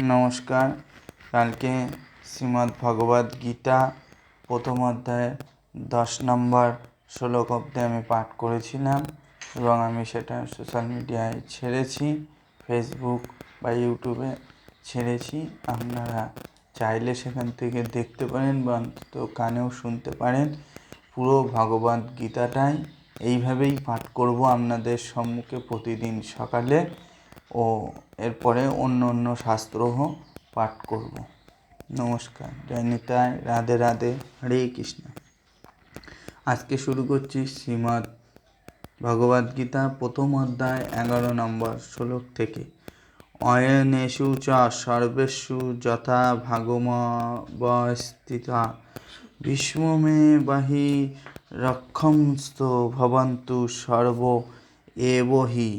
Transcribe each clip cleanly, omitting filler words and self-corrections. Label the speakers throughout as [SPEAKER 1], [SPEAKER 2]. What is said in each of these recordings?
[SPEAKER 1] নমস্কার। কালকে শ্রীমদ্ ভগবদ্ গীতা প্রথম অধ্যায়ে 10 নম্বর শ্লোক অব্দি আমি পাঠ করেছিলাম এবং আমি সেটা সোশ্যাল মিডিয়ায় ছেড়েছি, ফেসবুক বা ইউটিউবে ছেড়েছি। আপনারা চাইলে সেখান থেকে দেখতে পারেন বা অন্তত কানেও শুনতে পারেন। পুরো ভগবদ্ গীতাটাই এইভাবেই পাঠ করব আপনাদের সম্মুখে প্রতিদিন সকালে, ও এরপরে অন্য শাস্ত্রও পাঠ করব। নমস্কার, জয় নিতাই, রাধে রাধে, হরে কৃষ্ণ। আজকে শুরু করছি শ্রীমদ্ ভগবদ্ গীতা প্রথম অধ্যায় 11 নম্বর শ্লোক থেকে। অয়নেষু চ সর্বেষু যথা ভাগমবস্থিতা বিশ্বমে বাহি রক্ষংস্ত ভবন্তু সর্ব এব হি।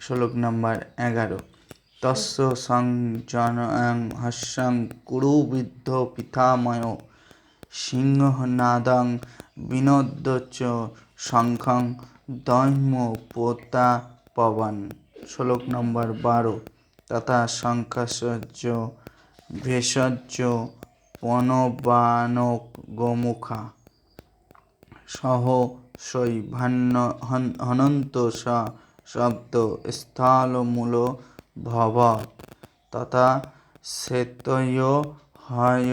[SPEAKER 1] শ্লোক নম্বর 11। তস্য সংজনং হস্যং কুরু বৃদ্ধ পিতাময় সিংহনাদং বিনোদ্য চ শঙ্খং দৈম্য পোতা পবন। শ্লোক নম্বর 12। তথা শঙ্খস্য ভেষজ পনবানক গোমুখা সহ সৈ হনন্ত শব্দ স্থলমূল ভবৎ। তথা শ্বেতয় হয়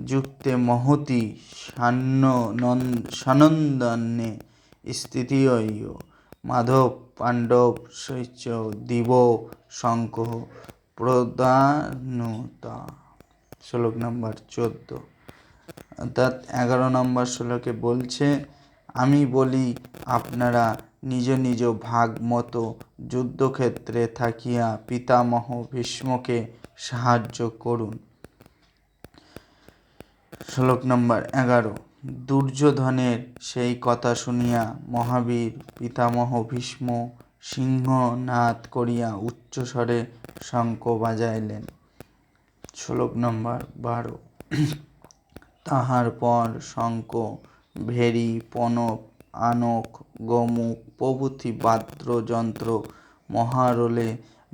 [SPEAKER 1] যুক্তে মহতি সানন্দন্যে স্থিতিয় মাধব পাণ্ডব শৈচ দিব শঙ্খ প্রদানুতা। শ্লোক নম্বর 14। অর্থাৎ 11 নম্বর শ্লোকে বলছে, আমি বলি আপনারা নিজ নিজ ভাগ মতো যুদ্ধক্ষেত্রে থাকিয়া পিতামহ ভীষ্মকে সাহায্য করুন। শ্লোক নম্বর 11। দুর্যোধনের সেই কথা শুনিয়া মহাবীর পিতামহ ভীষ্ম সিংহনাদ করিয়া উচ্চস্বরে শঙ্খ বাজাইলেন। শ্লোক নম্বর 12। তাহার পর শঙ্খ, ভেরী, পনক, আনক, গোমুখ প্রভৃতি বাদ্যযন্ত্র মহারোলে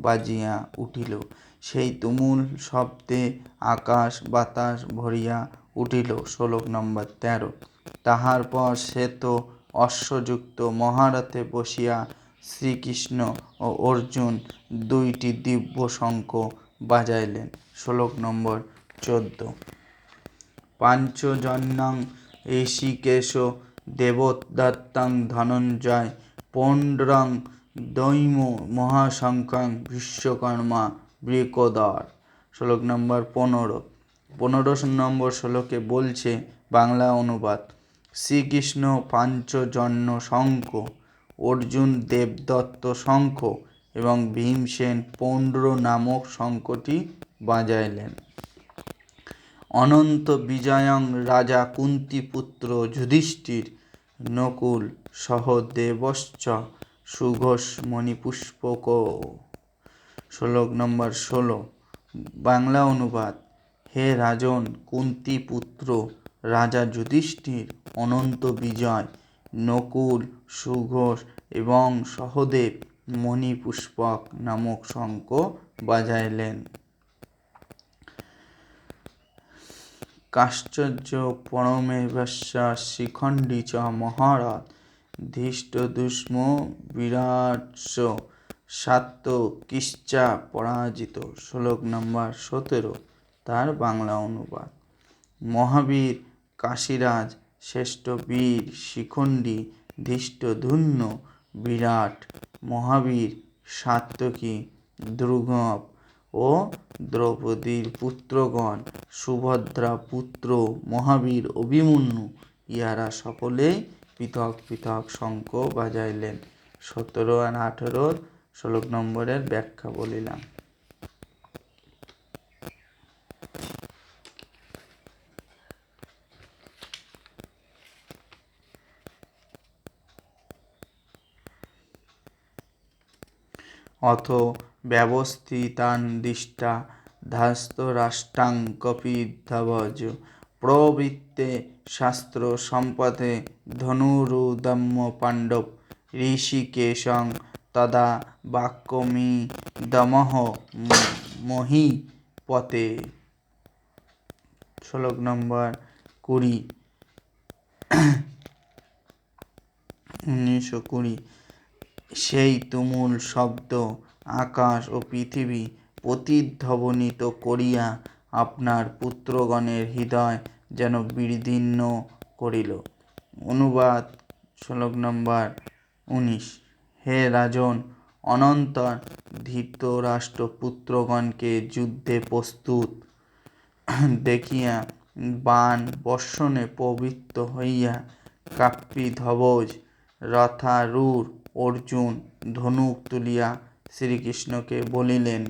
[SPEAKER 1] বাজিয়া উঠিল। সেই তুমুল শব্দে আকাশ বাতাস ভরিয়া উঠিল। শ্লোক নম্বর 13। তাহার পর শ্বেত অশ্বযুক্ত মহারথে বসিয়া শ্রীকৃষ্ণ ও অর্জুন দুইটি দিব্য শঙ্খ বাজাইলেন। শ্লোক নম্বর 14। পাঞ্চজন্যং ঋষিকেশ দেবদত্তং ধনঞ্জয় পৌণ্ড্রং দৈম্য মহাশঙ্খং বিশ্বকর্মা বৃকোদর। শ্লোক নম্বর 15। 15 নম্বর শ্লোকে বলছে, বাংলা অনুবাদ। শ্রীকৃষ্ণ পাঞ্চজন্য শঙ্খ, অর্জুন দেবদত্ত শঙ্খ এবং ভীমসেন পৌণ্ড্র নামক শঙ্খটি বাজাইলেন। অনন্ত বিজয়ং রাজা কুন্তিপুত্র যুধিষ্ঠির নকুল সহদেবশ্চ সুঘোষ মণিপুষ্পক। শ্লোক নম্বর 16। বাংলা অনুবাদ। হে রাজন, কুন্তিপুত্র রাজা যুধিষ্ঠির অনন্ত বিজয়, নকুল, সুঘোষ এবং সহদেব মণিপুষ্পক নামক শঙ্খ বাজাইলেন। কাশ্চর্য পরমেশ্বস্য শিখণ্ডী চ মহারথ ধৃষ্টদ্যুম্ন বিরাটস্য সাত্যকিশ্চা পরাজিত। শ্লোক নম্বর 17। তার বাংলা অনুবাদ। মহাবীর কাশীরাজ, শ্রেষ্ঠ বীর শিখণ্ডী, ধৃষ্টদ্যুম্ন, বিরাট, মহাবীর সাত্যকী, দ্রুগব ও দ্রৌপদীর পুত্রগণ, সুভদ্রা পুত্র মহাবীর অভিমন্যু, ইহারা সকলেই পৃথক পৃথক শঙ্খ বাজাইলেন। 17 আর 18 শ্লোক নম্বরের ব্যাখ্যা বলিলাম। অথ ব্যবস্থিতান্দিষ্টা ধাস্তরাষ্ট্রাং কপিধ্বজ প্রবৃত্তে শাস্ত্র সম্পদে ধনুরুদম্য পাণ্ডব ঋষিকেশং তদা বাক্যমিদমহ মহি পথে। শ্লোক নম্বর 20, 1920। সেই তুমুল শব্দ আকাশ ও পৃথিবী প্রতিধ্বনিত করিয়া আপনার পুত্রগণের হৃদয় যেন বিদীর্ণ করিল। অনুবাদ। শ্লোক নম্বর 19। হে রাজন, অনন্তর ধৃতরাষ্ট্রপুত্রগণকে যুদ্ধে প্রস্তুত দেখিয়া বাণ বর্ষণে প্রবৃত্ত হইয়া কাপ্পিধ্বজ রথারূঢ় অর্জুন ধনুক তুলিয়া শ্রীকৃষ্ণকে বলিলেন।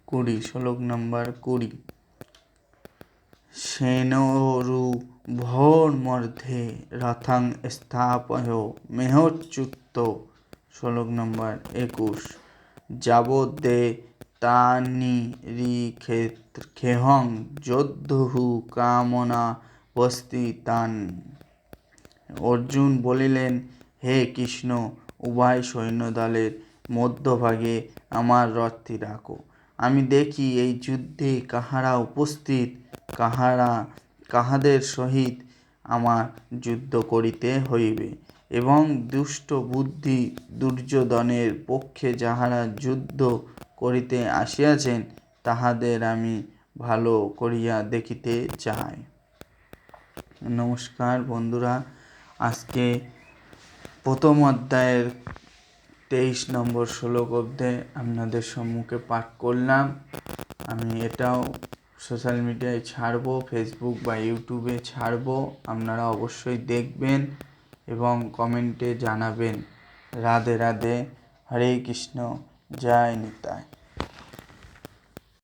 [SPEAKER 1] 20। শ্লোক নম্বর 20। সেনোরুভয়োর্মধ্যে রথং স্থাপয় মেহচ্যুত। শ্লোক নম্বর 21। যাবদে তানিরিখেহং যোদ্ধুঃ কামনা বস্তিতান। অর্জুন বলিলেন, হে কৃষ্ণ, উভয় সৈন্যদলের মধ্যভাগে আমার রথটি রাখো। আমি দেখি এই যুদ্ধে কাহারা উপস্থিত, কাহাদের সহিত আমার যুদ্ধ করিতে হইবে, এবং দুষ্ট বুদ্ধি দুর্যোধনের পক্ষে যাহারা যুদ্ধ করিতে আসিয়াছেন তাহাদের আমি ভালো করিয়া দেখিতে চাই। নমস্কার বন্ধুরা, আজকে প্রথম অধ্যায়ের 23 নম্বর শ্লোক অবধি আপনাদের সম্মুখে পাঠ করলাম। আমি এটাও সোশ্যাল মিডিয়ায় ছাড়বো, ফেসবুক বা ইউটিউবে ছাড়বো, আপনারা অবশ্যই দেখবেন এবং কমেন্টে জানাবেন। রাধে রাধে, হরে কৃষ্ণ, জয় নিতাই।